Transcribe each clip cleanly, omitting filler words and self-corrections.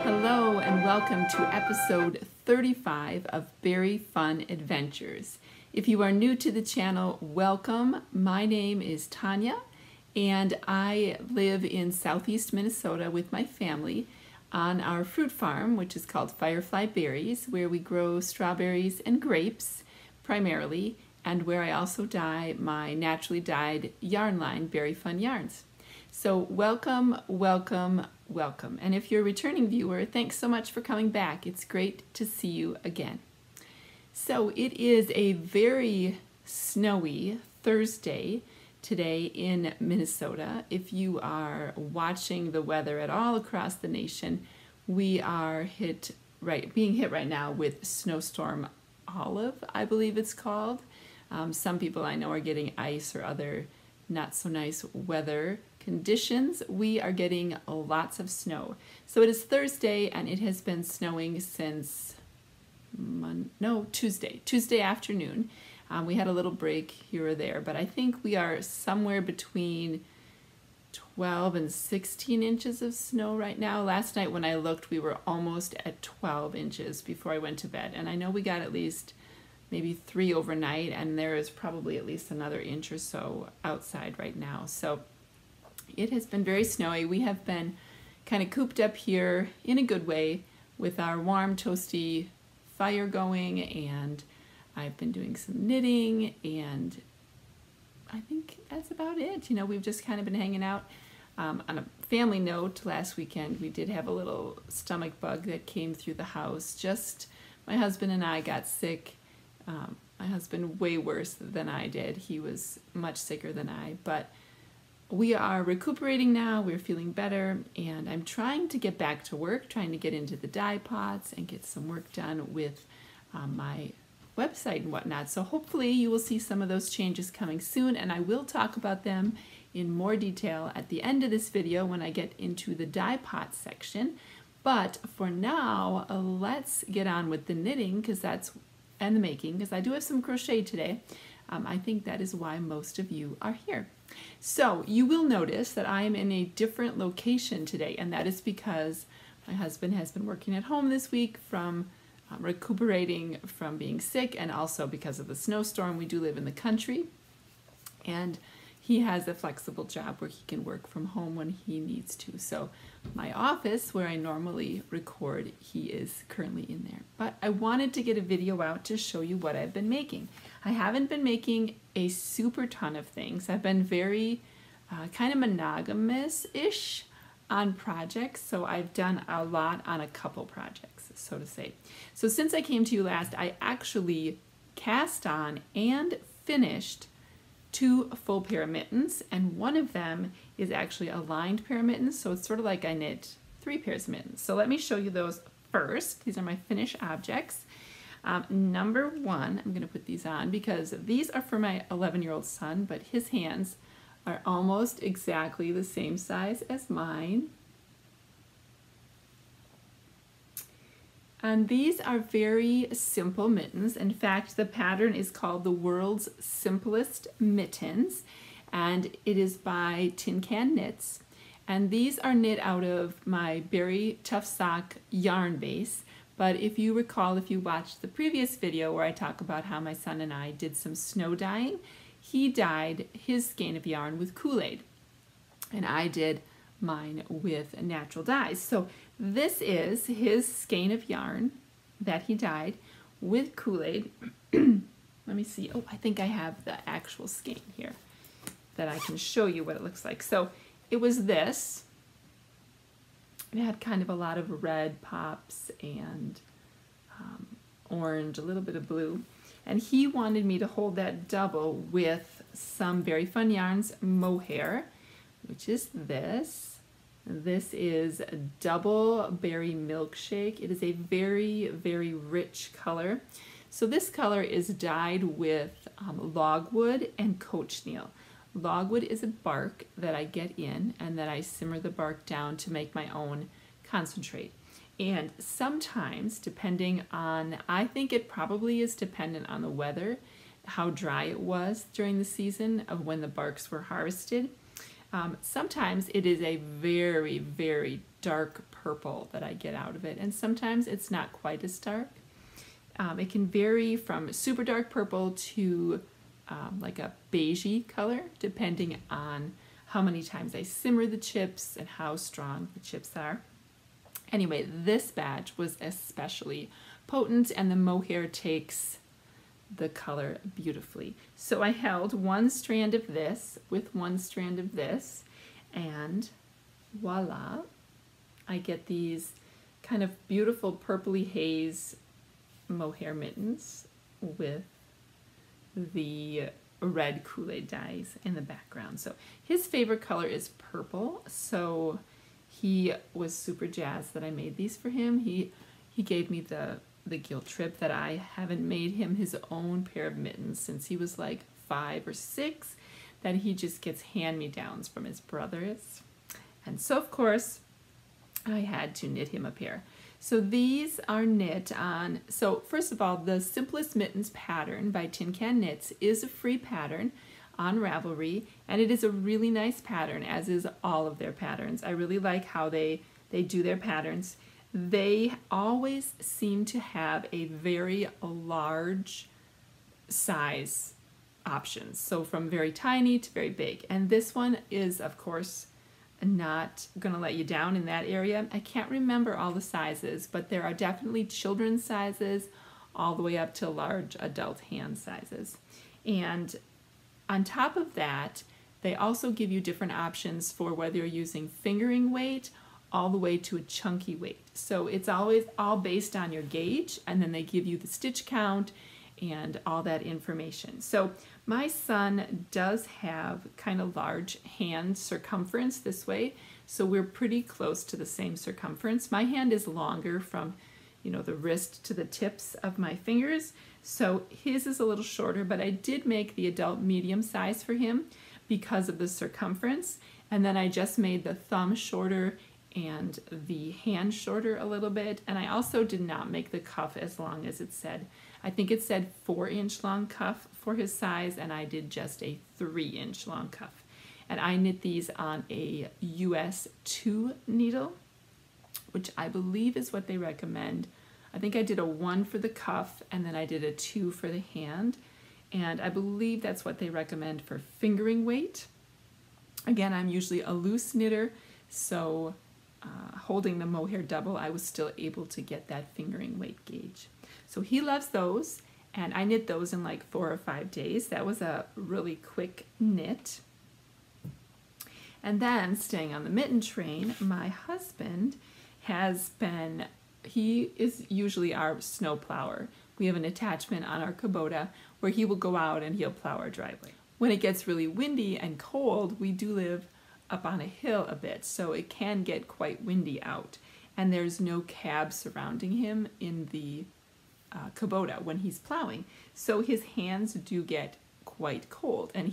Hello and welcome to episode 35 of Berry Fun Adventures. If you are new to the channel, welcome. My name is Tanya and I live in southeast Minnesota with my family on our fruit farm, which is called Firefly Berries, where we grow strawberries and grapes primarily, and where I also dye my naturally dyed yarn line, Berry Fun Yarns. So welcome, welcome, welcome. And if you're a returning viewer, thanks so much for coming back. It's great to see you again. So it is a very snowy Thursday today in Minnesota. If you are watching the weather at all across the nation, we are being hit right now with Snowstorm Olive, I believe it's called. Some people I know are getting ice or other not so nice weather conditions. We are getting lots of snow. So it is Thursday and it has been snowing since Tuesday afternoon. We had a little break here or there, but I think we are somewhere between 12 and 16 inches of snow right now. Last night when I looked, we were almost at 12 inches before I went to bed. And I know we got at least maybe 3 overnight, and there is probably at least another inch or so outside right now. So it has been very snowy. We have been kind of cooped up here in a good way with our warm, toasty fire going, and I've been doing some knitting, and I think that's about it. You know, we've just kind of been hanging out. On a family note, last weekend we did have a little stomach bug that came through the house. Just my husband and I got sick. My husband way worse than I did. He was much sicker than I, but we are recuperating now. We're feeling better, and I'm trying to get back to work, trying to get into the Dyepots and get some work done with my website and whatnot. So hopefully you will see some of those changes coming soon, and I will talk about them in more detail at the end of this video when I get into the Dyepots section. But for now, let's get on with the knitting and the making, because I do have some crochet today. I think that is why most of you are here. So you will notice that I am in a different location today, and that is because my husband has been working at home this week from recuperating from being sick, and also because of the snowstorm. We do live in the country, and he has a flexible job where he can work from home when he needs to. So my office, where I normally record, he is currently in there. But I wanted to get a video out to show you what I've been making. I haven't been making a super ton of things. I've been very kind of monogomous-ish on projects, so I've done a lot on a couple projects, so to say. So since I came to you last, I actually cast on and finished 2 full pair of mittens, and one of them is actually a lined pair of mittens, so it's sort of like I knit 3 pairs of mittens. So let me show you those first. These are my finished objects. Number 1, I'm going to put these on because these are for my 11-year-old son, but his hands are almost exactly the same size as mine. And these are very simple mittens. In fact, the pattern is called the World's Simplest Mittens, and it is by Tin Can Knits. And these are knit out of my Berry Tough Sock yarn base. But if you recall, if you watched the previous video where I talk about how my son and I did some snow dyeing, he dyed his skein of yarn with Kool-Aid, and I did mine with natural dyes. So this is his skein of yarn that he dyed with Kool-Aid. Let me see. Oh, I think I have the actual skein here that I can show you what it looks like. So it was this. It had kind of a lot of red pops and orange, a little bit of blue. And he wanted me to hold that double with some Berry Fun Yarns mohair, which is this. This is a double berry milkshake. It is a very, very rich color. So this color is dyed with logwood and cochineal. Logwood is a bark that I get in and that I simmer the bark down to make my own concentrate. And sometimes, depending on, I think it probably is dependent on the weather, how dry it was during the season of when the barks were harvested. Sometimes it is a very, very dark purple that I get out of it, and sometimes it's not quite as dark. It can vary from super dark purple to like a beigey color, depending on how many times I simmer the chips and how strong the chips are. Anyway, this batch was especially potent, and the mohair takes the color beautifully. So I held one strand of this with one strand of this, and voila, I get these kind of beautiful purpley haze mohair mittens with the red Kool-Aid dyes in the background. So his favorite color is purple, so he was super jazzed that I made these for him. He gave me the guilt trip that I haven't made him his own pair of mittens since he was like 5 or 6, that he just gets hand-me-downs from his brothers. And so of course I had to knit him a pair. So these are knit on, so first of all, the Simplest Mittens pattern by Tin Can Knits is a free pattern on Ravelry, and it is a really nice pattern, as is all of their patterns. I really like how they do their patterns. They always seem to have a very large size options, so from very tiny to very big, and this one is of course not going to let you down in that area. I can't remember all the sizes, but there are definitely children's sizes all the way up to large adult hand sizes. And on top of that, they also give you different options for whether you're using fingering weight all the way to a chunky weight. So it's always all based on your gauge, and then they give you the stitch count and all that information. So my son does have kind of large hand circumference this way, so we're pretty close to the same circumference. My hand is longer from, you know, the wrist to the tips of my fingers, so his is a little shorter, but I did make the adult medium size for him because of the circumference, and then I just made the thumb shorter and the hand shorter a little bit, and I also did not make the cuff as long as it said. I think it said 4-inch long cuff for his size, and I did just a 3-inch long cuff. And I knit these on a US 2 needle, which I believe is what they recommend. I think I did a 1 for the cuff, and then I did a 2 for the hand, and I believe that's what they recommend for fingering weight. Again, I'm usually a loose knitter, so holding the mohair double, I was still able to get that fingering weight gauge. So he loves those, and I knit those in like 4 or 5 days. That was a really quick knit. And then, staying on the mitten train, my husband he is usually our snow plower. We have an attachment on our Kubota where he will go out and he'll plow our driveway. When it gets really windy and cold, we do live up on a hill a bit, so it can get quite windy out. And there's no cab surrounding him in the Kubota when he's plowing, so his hands do get quite cold. And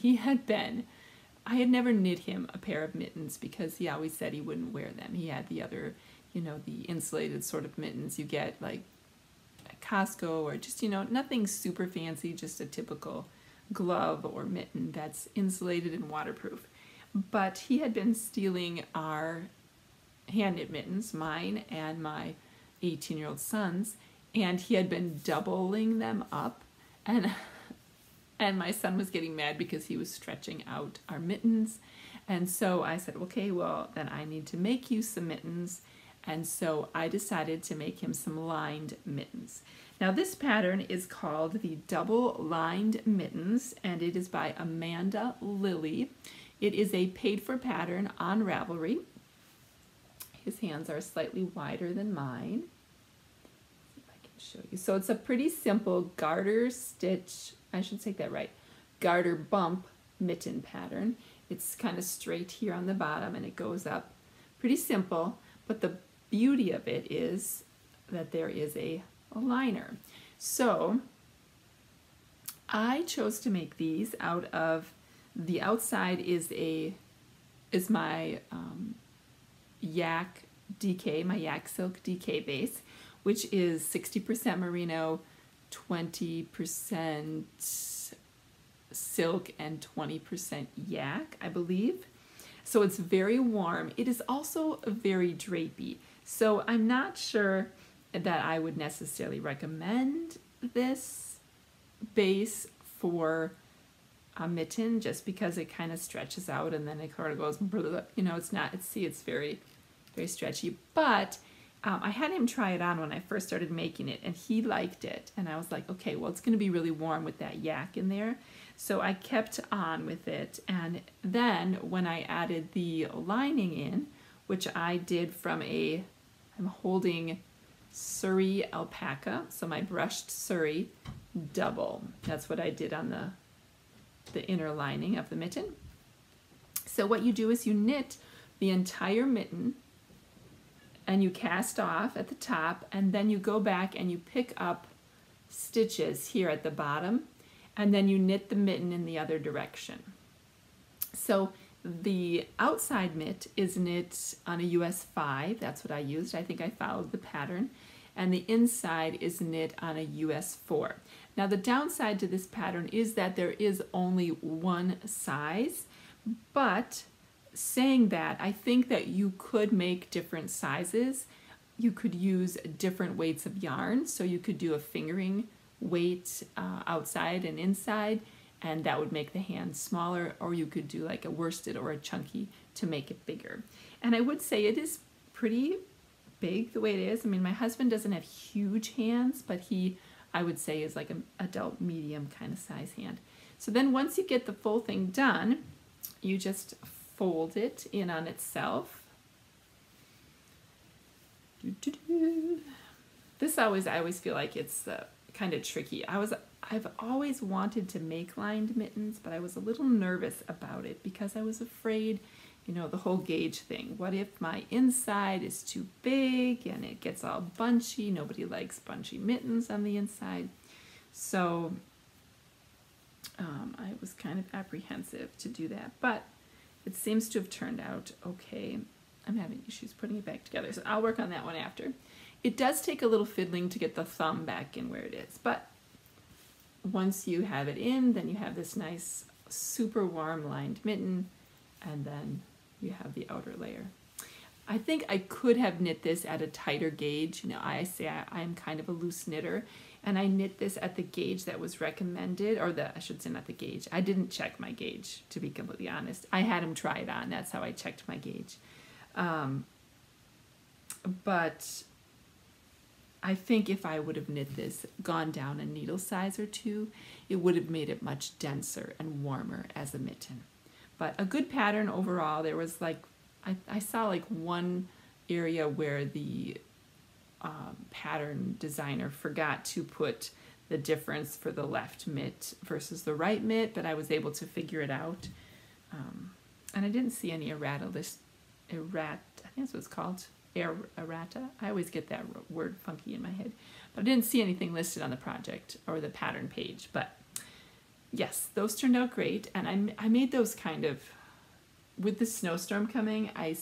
I had never knit him a pair of mittens because he always said he wouldn't wear them. He had the other, you know, the insulated sort of mittens you get like at Costco, or just, you know, nothing super fancy, just a typical glove or mitten that's insulated and waterproof. But he had been stealing our hand knit mittens, mine and my 18-year-old son's, and he had been doubling them up, and my son was getting mad because he was stretching out our mittens. And so I said, okay, well then I need to make you some mittens, and so I decided to make him some lined mittens. Now this pattern is called the Double Lined Mittens, and it is by Amanda Lilly. It is a paid-for pattern on Ravelry. His hands are slightly wider than mine. Show you. So it's a pretty simple garter stitch, I should say that right, garter bump mitten pattern. It's kind of straight here on the bottom and it goes up. Pretty simple, but the beauty of it is that there is a liner. So I chose to make these out of, the outside is my yak DK, my yak silk DK base, which is 60% merino, 20% silk, and 20% yak, I believe. So it's very warm. It is also very drapey. So I'm not sure that I would necessarily recommend this base for a mitten, just because it kind of stretches out and then it kind of goes, you know, it's very, very stretchy. But I had him try it on when I first started making it, and he liked it. And I was like, okay, well, it's going to be really warm with that yak in there. So I kept on with it. And then when I added the lining in, which I did from I'm holding Surrey alpaca, so my brushed Surrey double. That's what I did on the inner lining of the mitten. So what you do is you knit the entire mitten and you cast off at the top, and then you go back and you pick up stitches here at the bottom, and then you knit the mitten in the other direction. So the outside mitt is knit on a US 5, that's what I used. I think I followed the pattern. And the inside is knit on a US 4. Now the downside to this pattern is that there is only one size, but saying that, I think that you could make different sizes. You could use different weights of yarn, so you could do a fingering weight outside and inside, and that would make the hand smaller, or you could do like a worsted or a chunky to make it bigger. And I would say it is pretty big the way it is. I mean, my husband doesn't have huge hands, but I would say is like an adult medium kind of size hand. So then once you get the full thing done, you just fold it in on itself. This I always feel like it's kind of tricky. I've always wanted to make lined mittens, but I was a little nervous about it because I was afraid, you know, the whole gauge thing. What if my inside is too big and it gets all bunchy? Nobody likes bunchy mittens on the inside. So I was kind of apprehensive to do that, but it seems to have turned out okay. I'm having issues putting it back together, so I'll work on that one after. It does take a little fiddling to get the thumb back in where it is, but once you have it in, then you have this nice super warm lined mitten, and then you have the outer layer. I think I could have knit this at a tighter gauge. You know, I say I'm kind of a loose knitter, and I knit this at the gauge that was recommended, or I should say not the gauge. I didn't check my gauge, to be completely honest. I had him try it on. That's how I checked my gauge. But I think if I would have knit this, gone down a needle size or two, it would have made it much denser and warmer as a mitten. But a good pattern overall. There was like, I saw like one area where the pattern designer forgot to put the difference for the left mitt versus the right mitt, but I was able to figure it out. And I didn't see any errata, I think that's what it's called, errata. I always get that word funky in my head. But I didn't see anything listed on the project or the pattern page. But yes, those turned out great. And I made those kind of, with the snowstorm coming, I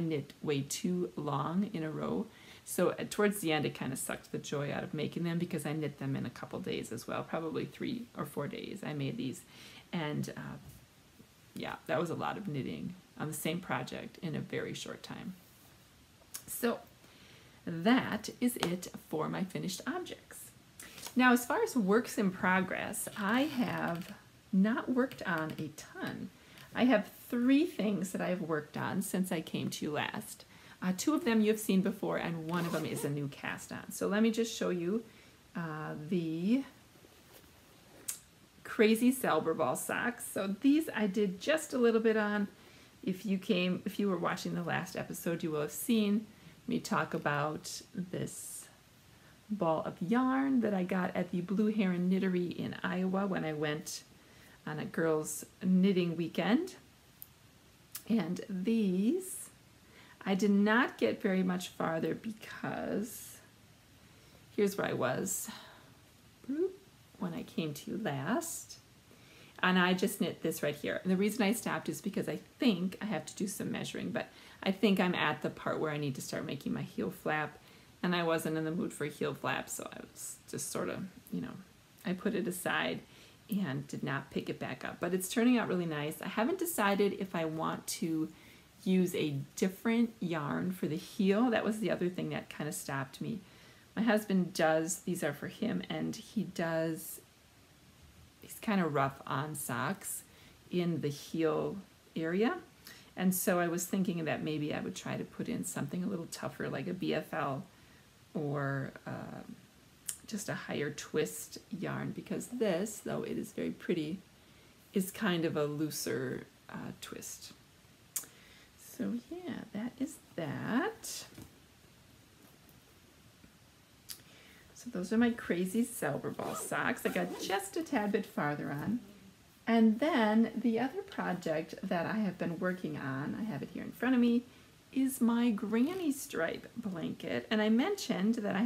knit way too long in a row. So towards the end, it kind of sucked the joy out of making them, because I knit them in a couple days as well, probably 3 or 4 days I made these. And yeah, that was a lot of knitting on the same project in a very short time. So that is it for my finished objects. Now, as far as works in progress, I have not worked on a ton. I have 3 things that I have worked on since I came to you last. 2 of them you have seen before, and 1 of them is a new cast on. So let me just show you the Crazy Selber Ball socks. So these I did just a little bit on. If you were watching the last episode, you will have seen me talk about this ball of yarn that I got at the Blue Heron Knittery in Iowa when I went on a girls' knitting weekend. And these, I did not get very much farther because here's where I was when I came to you last. And I just knit this right here. And the reason I stopped is because I think I have to do some measuring, but I think I'm at the part where I need to start making my heel flap, and I wasn't in the mood for a heel flap, so I was just sort of, you know, I put it aside. and did not pick it back up, but it's turning out really nice. I haven't decided if I want to use a different yarn for the heel. That was the other thing that kind of stopped me. My husband does, these are for him, and he's kind of rough on socks in the heel area. And so I was thinking that maybe I would try to put in something a little tougher, like a BFL or just a higher twist yarn, because this, though it is very pretty, is kind of a looser twist. So yeah, that is that. So those are my crazy silver ball socks. I got just a tad bit farther on. And then the other project that I have been working on, I have it here in front of me, is my granny stripe blanket. And I mentioned that I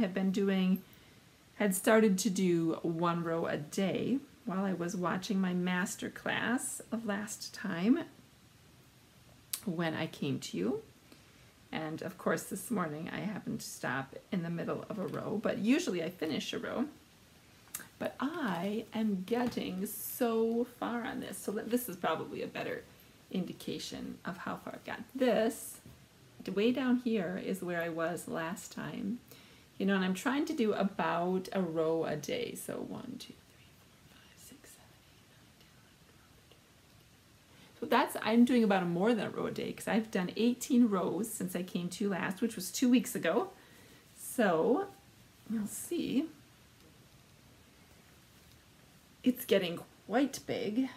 had started to do 1 row a day while I was watching my master class of last time when I came to you. And of course this morning I happened to stop in the middle of a row, but usually I finish a row. But I am getting so far on this, so this is probably a better indication of how far I've got. This, way down here, is where I was last time. You know, and I'm trying to do about a row a day. So 1, 2, 3, 4, 5, 6, 7, 8, 9, 10, 11, 12, 13. So that's, I'm doing about more than a row a day, because I've done 18 rows since I came to you last, which was 2 weeks ago. So you'll see it's getting quite big.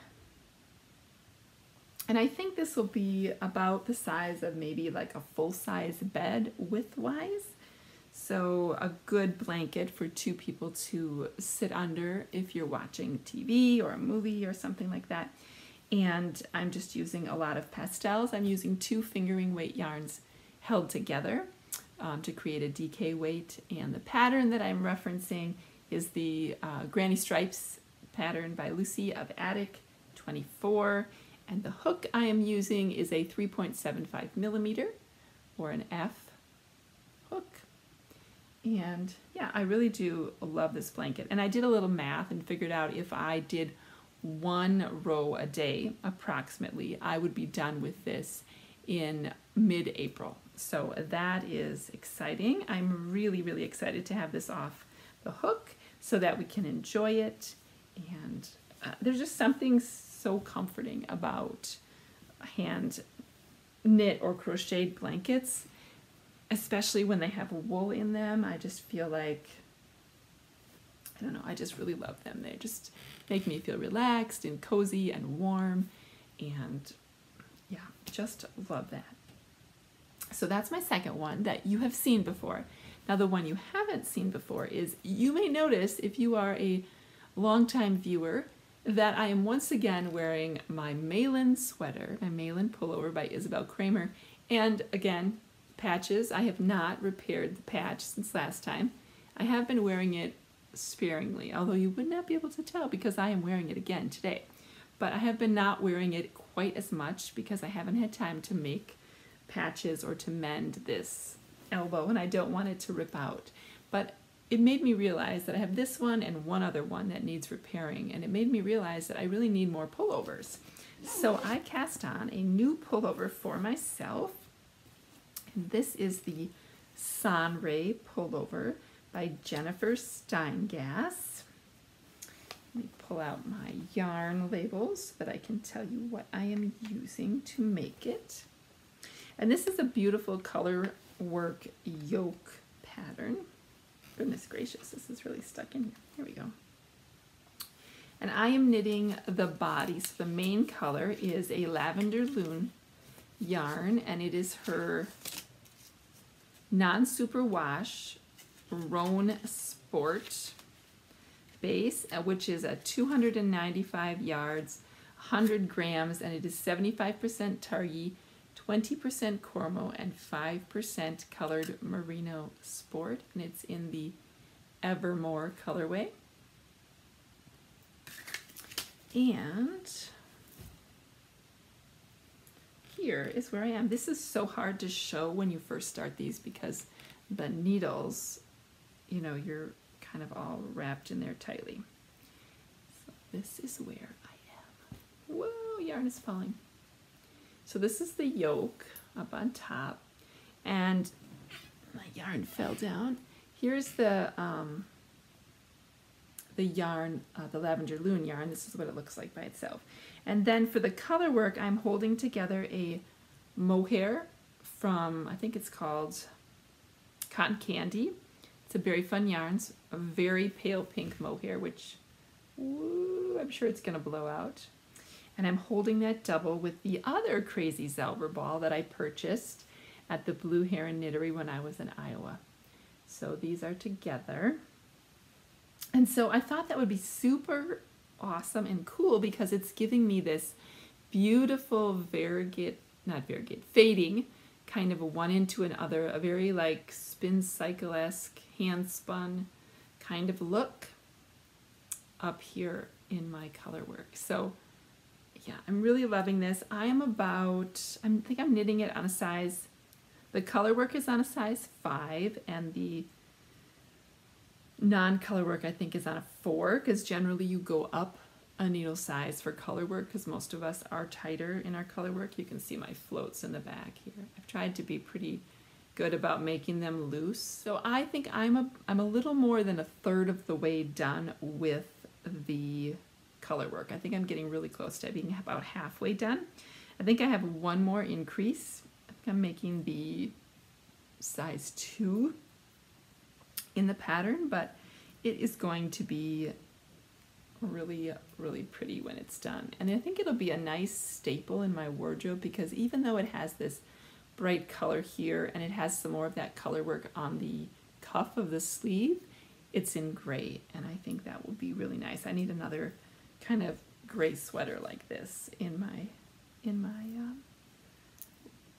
And I think this will be about the size of maybe like a full-size bed width-wise. So a good blanket for 2 people to sit under if you're watching TV or a movie or something like that. And I'm just using a lot of pastels. I'm using 2 fingering weight yarns held together to create a DK weight. And the pattern that I'm referencing is the Granny Stripes pattern by Lucy of Attic 24. And the hook I am using is a 3.75 millimeter or an F hook. And yeah, I really do love this blanket. And I did a little math and figured out if I did 1 row a day, approximately, I would be done with this in mid-April. So that is exciting. I'm really, really excited to have this off the hook so that we can enjoy it. And there's just something so comforting about hand knit or crocheted blankets, especially when they have wool in them. I just feel like, I don't know, I just really love them. They just make me feel relaxed and cozy and warm, and yeah, just love that. So that's my second one that you have seen before. Now the one you haven't seen before is, you may notice if you are a longtime viewer, that I am once again wearing my Malin sweater, my Malin pullover by Isabel Kramer. And again, patches, I have not repaired the patch since last time. I have been wearing it sparingly, although you would not be able to tell because I am wearing it again today. But I have been not wearing it quite as much because I haven't had time to make patches or to mend this elbow, and I don't want it to rip out. But it made me realize that I have this one and one other one that needs repairing, and it made me realize that I really need more pullovers. So I cast on a new pullover for myself, and this is the Sunray pullover by Jennifer Steingass. Let me pull out my yarn labels so that I can tell you what I am using to make it. And this is a beautiful color work yoke pattern. Goodness gracious, this is really stuck in here. Here we go. And I am knitting the body. So the main color is a Lavender Loon yarn, and it is her non-superwash Roan Sport base, which is a 295 yards, 100 grams, and it is 75% Targhee, 20% Cormo, and 5% colored Merino Sport, and it's in the Evermore colorway. And here is where I am. This is so hard to show when you first start these because the needles, you know, you're kind of all wrapped in there tightly. So this is where I am. Whoa, yarn is falling. So this is the yoke up on top, and my yarn fell down. Here's the yarn, the lavender loon yarn. This is what it looks like by itself. And then for the color work, I'm holding together a mohair from, I think it's called Cotton Candy. It's a Very Fun Yarns, a very pale pink mohair, which, woo, I'm sure it's gonna blow out. And I'm holding that double with the other crazy Zelver ball that I purchased at the Blue Heron Knittery when I was in Iowa. So these are together. And so I thought that would be super awesome and cool because it's giving me this beautiful fading kind of a one into another, a very like spin cycle-esque, hand spun kind of look up here in my color work. So yeah, I'm really loving this. I think I'm knitting it on a size, the color work is on a size 5 and the non-color work I think is on a 4, because generally you go up a needle size for color work because most of us are tighter in our color work. You can see my floats in the back here. I've tried to be pretty good about making them loose. So I think I'm a little more than a third of the way done with the color work. I think I'm getting really close to being about halfway done. I think I have one more increase. I think I'm making the size 2 in the pattern, but it is going to be really, really pretty when it's done. And I think it'll be a nice staple in my wardrobe because even though it has this bright color here and it has some more of that color work on the cuff of the sleeve, it's in gray, and I think that will be really nice. I need another kind of gray sweater like this in my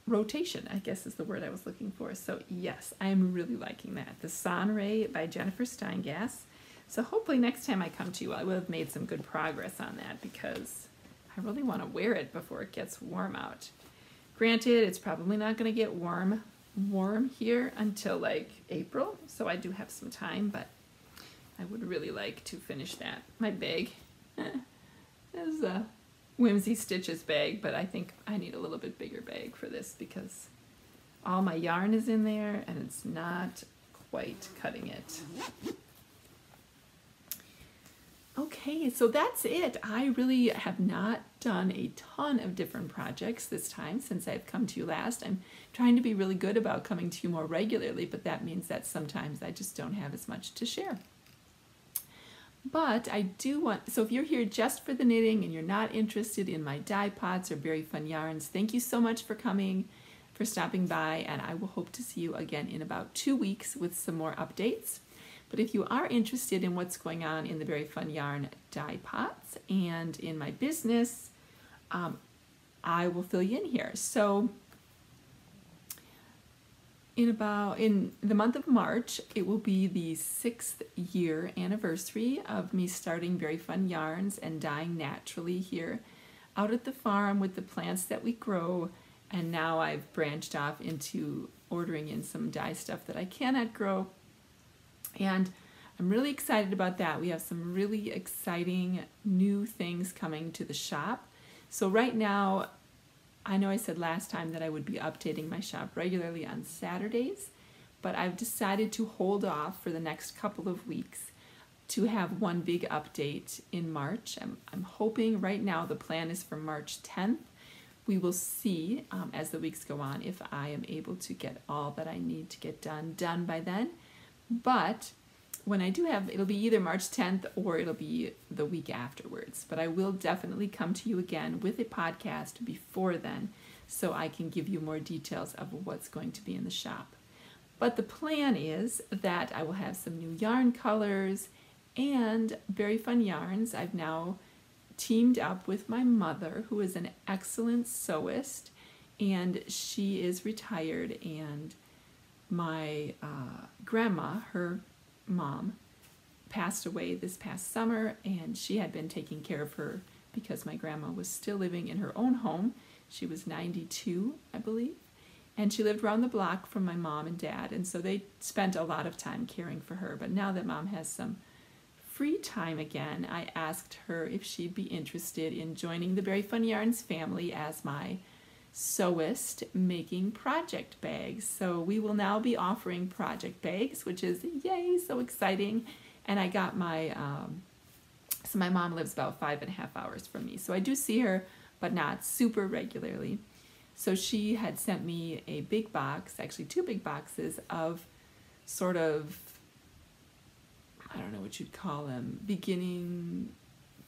rotation, I guess is the word I was looking for. So yes, I'm really liking that. The Sonray by Jennifer Steingass. So hopefully next time I come to you, I will have made some good progress on that because I really want to wear it before it gets warm out. Granted, it's probably not going to get warm here until like April, so I do have some time, but I would really like to finish that. My bag is a Whimsy Stitches bag, but I think I need a little bit bigger bag for this because all my yarn is in there and it's not quite cutting it. Okay, so that's it. I really have not done a ton of different projects this time since I've come to you last. I'm trying to be really good about coming to you more regularly, but that means that sometimes I just don't have as much to share. But I do want, so if you're here just for the knitting and you're not interested in my Dyepots or Very Fun Yarns, thank you so much for coming, for stopping by, and I will hope to see you again in about 2 weeks with some more updates. But if you are interested in what's going on in the Very Fun Yarn Dyepots and in my business, I will fill you in here. So in the month of March, it will be the 6th year anniversary of me starting Very Fun Yarns and dyeing naturally here out at the farm with the plants that we grow. And now I've branched off into ordering in some dye stuff that I cannot grow. And I'm really excited about that. We have some really exciting new things coming to the shop. So right now, I know I said last time that I would be updating my shop regularly on Saturdays, but I've decided to hold off for the next couple of weeks to have one big update in March. I'm hoping right now the plan is for March 10th. We will see as the weeks go on if I am able to get all that I need to get done by then. But when I do have, it'll be either March 10th or it'll be the week afterwards. But I will definitely come to you again with a podcast before then so I can give you more details of what's going to be in the shop. But the plan is that I will have some new yarn colors and Very Fun Yarns. I've now teamed up with my mother, who is an excellent sewist, and she is retired, and my grandma, her mom, passed away this past summer, and she had been taking care of her because my grandma was still living in her own home. She was 92, I believe, and she lived around the block from my mom and dad, and so they spent a lot of time caring for her. But now that mom has some free time again, I asked her if she'd be interested in joining the Very Fun Yarns family as my sewist making project bags. So we will now be offering project bags, which is yay, so exciting. And I got my, so my mom lives about 5.5 hours from me. So I do see her, but not super regularly. So she had sent me a big box, actually 2 big boxes of sort of, I don't know what you'd call them, beginning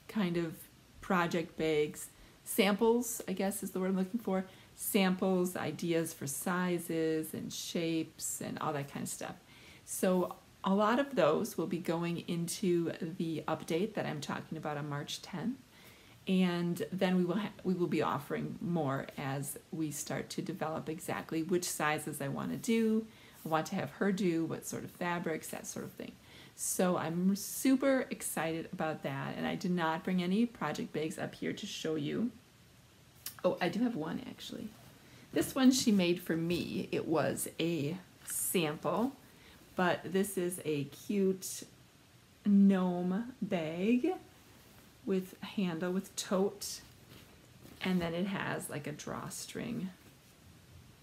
kind of project bags, samples, I guess is the word I'm looking for, samples, ideas for sizes and shapes and all that kind of stuff. So a lot of those will be going into the update that I'm talking about on March 10th. And then we will be offering more as we start to develop exactly which sizes I want to do, I want to have her do, what sort of fabrics, that sort of thing. So I'm super excited about that, and I did not bring any project bags up here to show you. Oh, I do have one actually. This one she made for me. It was a sample, but this is a cute gnome bag with handle with tote, and then it has like a drawstring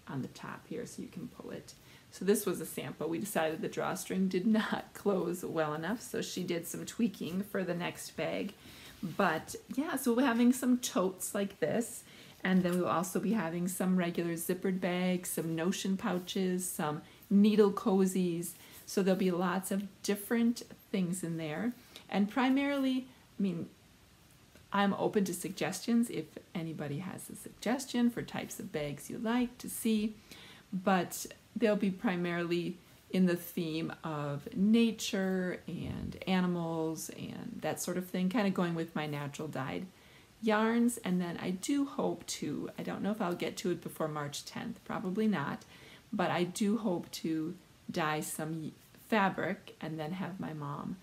on the top here so you can pull it. So this was a sample. We decided the drawstring did not close well enough, so she did some tweaking for the next bag. But yeah, so we're having some totes like this, and then we'll also be having some regular zippered bags, some notion pouches, some needle cozies. So there'll be lots of different things in there. And primarily, I mean, I'm open to suggestions if anybody has a suggestion for types of bags you like to see, but they'll be primarily in the theme of nature and animals and that sort of thing, kind of going with my natural dyed yarns. And then I do hope to, I don't know if I'll get to it before March 10th, probably not, but I do hope to dye some fabric and then have my mom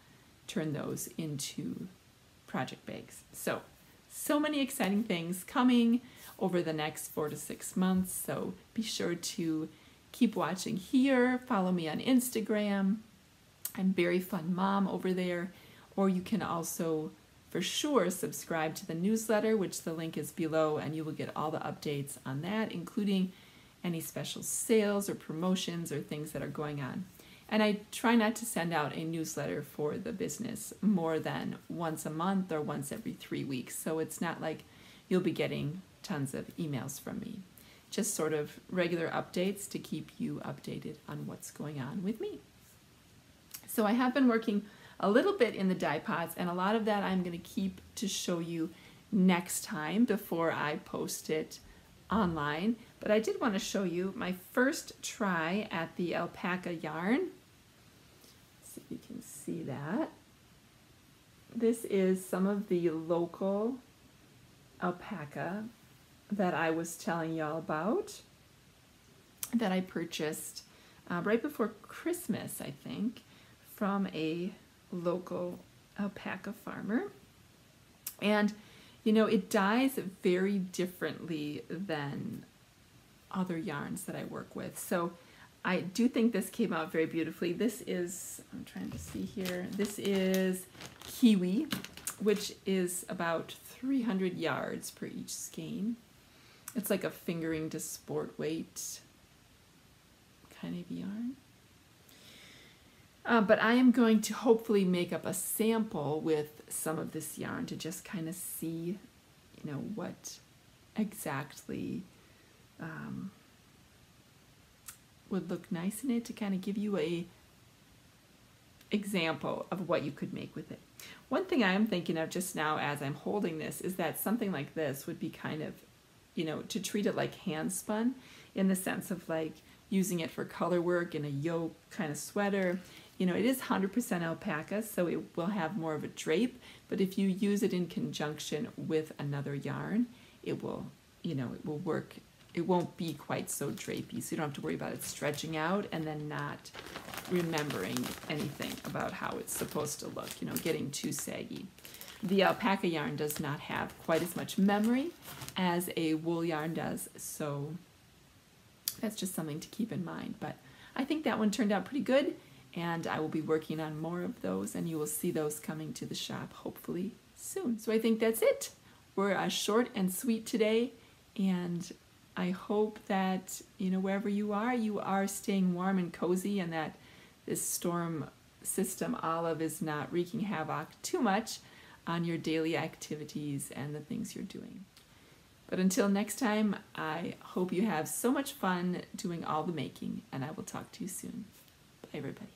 turn those into project bags. So many exciting things coming over the next 4 to 6 months. So be sure to keep watching here. Follow me on Instagram. I'm Very Fun Mom over there. Or you can also, for sure, subscribe to the newsletter, which the link is below, and you will get all the updates on that, including any special sales or promotions or things that are going on. And I try not to send out a newsletter for the business more than once a month or once every 3 weeks. So it's not like you'll be getting tons of emails from me. Just sort of regular updates to keep you updated on what's going on with me. So I have been working a little bit in the Dyepots, and a lot of that I'm going to keep to show you next time before I post it online. But I did want to show you my first try at the alpaca yarn. See if you can see that. This is some of the local alpaca that I was telling y'all about that I purchased right before Christmas, I think, from a local alpaca farmer. And you know, it dyes very differently than other yarns that I work with. So I do think this came out very beautifully. This is, I'm trying to see here, this is kiwi, which is about 300 yards per each skein. It's like a fingering to sport weight kind of yarn. But I am going to hopefully make up a sample with some of this yarn to just kind of see, you know, what exactly would look nice in it, to kind of give you a example of what you could make with it. One thing I am thinking of just now as I'm holding this is that something like this would be kind of, you know, to treat it like hand spun, in the sense of like using it for color work in a yoke kind of sweater. You know, it is 100% alpaca, so it will have more of a drape, but if you use it in conjunction with another yarn, it will, you know, it will work. It won't be quite so drapey, so you don't have to worry about it stretching out and then not remembering anything about how it's supposed to look, you know, getting too saggy. The alpaca yarn does not have quite as much memory as a wool yarn does, so that's just something to keep in mind. But I think that one turned out pretty good, and I will be working on more of those, and you will see those coming to the shop hopefully soon. So I think that's it. We're short and sweet today, and I hope that, wherever you are staying warm and cozy, and that this storm system Olive is not wreaking havoc too much on your daily activities and the things you're doing. But until next time, I hope you have so much fun doing all the making, and I will talk to you soon. Bye, everybody.